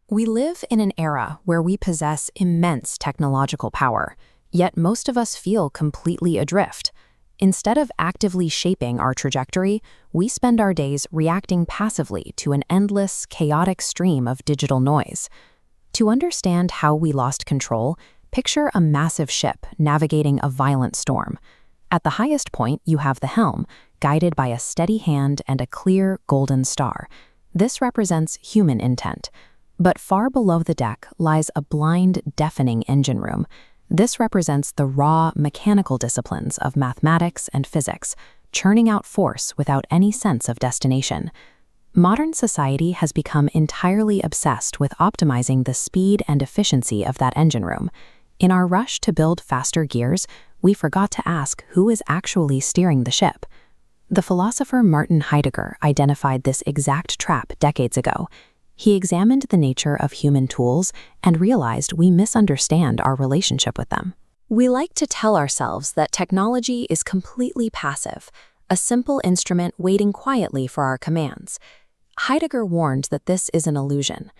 We live in an era where we possess immense technological power, yet most of us feel completely adrift. Instead of actively shaping our trajectory, we spend our days reacting passively to an endless, chaotic stream of digital noise. To understand how we lost control, picture a massive ship navigating a violent storm. At the highest point, you have the helm, guided by a steady hand and a clear, golden star. This represents human intent. But far below the deck lies a blind, deafening engine room. This represents the raw, mechanical disciplines of mathematics and physics, churning out force without any sense of destination. Modern society has become entirely obsessed with optimizing the speed and efficiency of that engine room. In our rush to build faster gears, we forgot to ask who is actually steering the ship. The philosopher Martin Heidegger identified this exact trap decades ago. He examined the nature of human tools and realized we misunderstand our relationship with them. We like to tell ourselves that technology is completely passive, a simple instrument waiting quietly for our commands. Heidegger warned that this is an illusion.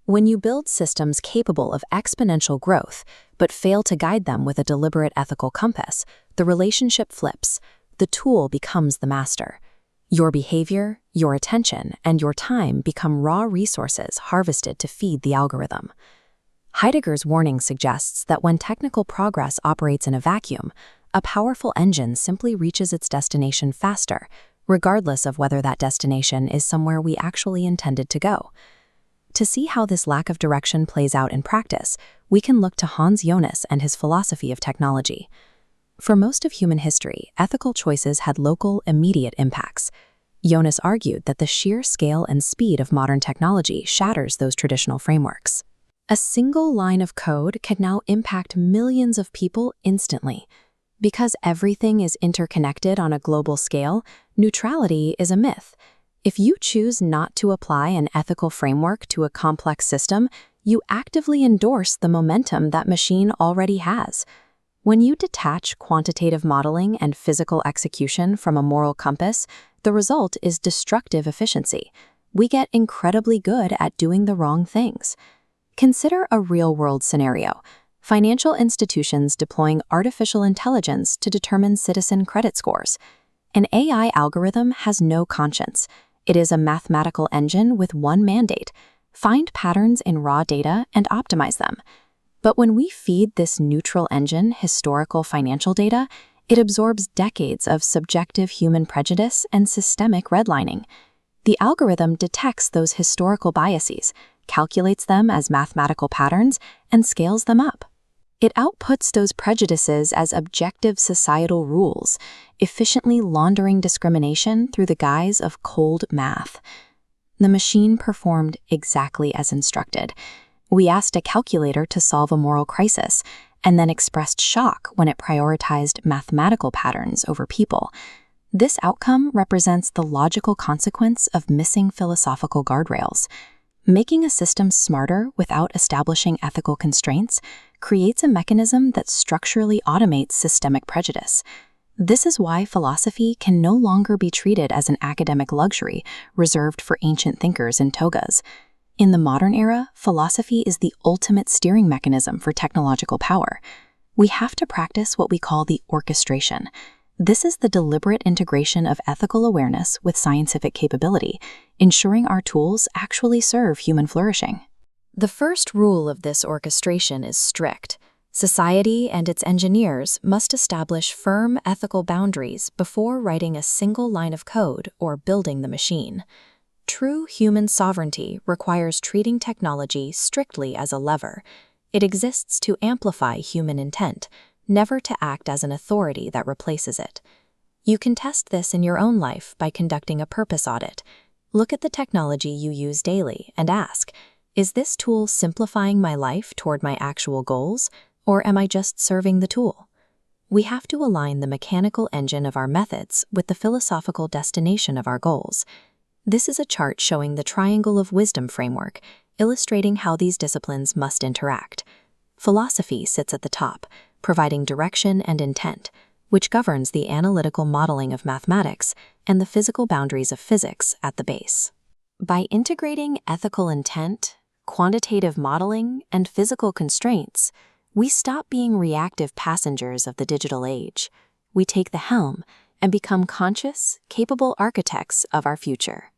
When you build systems capable of exponential growth, but fail to guide them with a deliberate ethical compass, the relationship flips. The tool becomes the master. Your behavior, your attention, and your time become raw resources harvested to feed the algorithm. Heidegger's warning suggests that when technical progress operates in a vacuum, a powerful engine simply reaches its destination faster, regardless of whether that destination is somewhere we actually intended to go. To see how this lack of direction plays out in practice, we can look to Hans Jonas and his philosophy of technology. For most of human history, ethical choices had local, immediate impacts. Jonas argued that the sheer scale and speed of modern technology shatters those traditional frameworks. A single line of code can now impact millions of people instantly. Because everything is interconnected on a global scale, neutrality is a myth. If you choose not to apply an ethical framework to a complex system, you actively endorse the momentum that machine already has. When you detach quantitative modeling and physical execution from a moral compass, the result is destructive efficiency. We get incredibly good at doing the wrong things. Consider a real-world scenario: financial institutions deploying artificial intelligence to determine citizen credit scores. An AI algorithm has no conscience. It is a mathematical engine with one mandate: find patterns in raw data and optimize them. But when we feed this neutral engine historical financial data, it absorbs decades of subjective human prejudice and systemic redlining. The algorithm detects those historical biases, calculates them as mathematical patterns, and scales them up. It outputs those prejudices as objective societal rules, efficiently laundering discrimination through the guise of cold math. The machine performed exactly as instructed. We asked a calculator to solve a moral crisis, and then expressed shock when it prioritized mathematical patterns over people. This outcome represents the logical consequence of missing philosophical guardrails. Making a system smarter without establishing ethical constraints creates a mechanism that structurally automates systemic prejudice. This is why philosophy can no longer be treated as an academic luxury reserved for ancient thinkers in togas. In the modern era, philosophy is the ultimate steering mechanism for technological power. We have to practice what we call the orchestration. This is the deliberate integration of ethical awareness with scientific capability, ensuring our tools actually serve human flourishing. The first rule of this orchestration is strict. Society and its engineers must establish firm ethical boundaries before writing a single line of code or building the machine. True human sovereignty requires treating technology strictly as a lever. It exists to amplify human intent, never to act as an authority that replaces it. You can test this in your own life by conducting a purpose audit. Look at the technology you use daily and ask, is this tool simplifying my life toward my actual goals, or am I just serving the tool? We have to align the mechanical engine of our methods with the philosophical destination of our goals. This is a chart showing the triangle of wisdom framework, illustrating how these disciplines must interact. Philosophy sits at the top, providing direction and intent, which governs the analytical modeling of mathematics and the physical boundaries of physics at the base. By integrating ethical intent, quantitative modeling, and physical constraints, we stop being reactive passengers of the digital age. We take the helm and become conscious, capable architects of our future.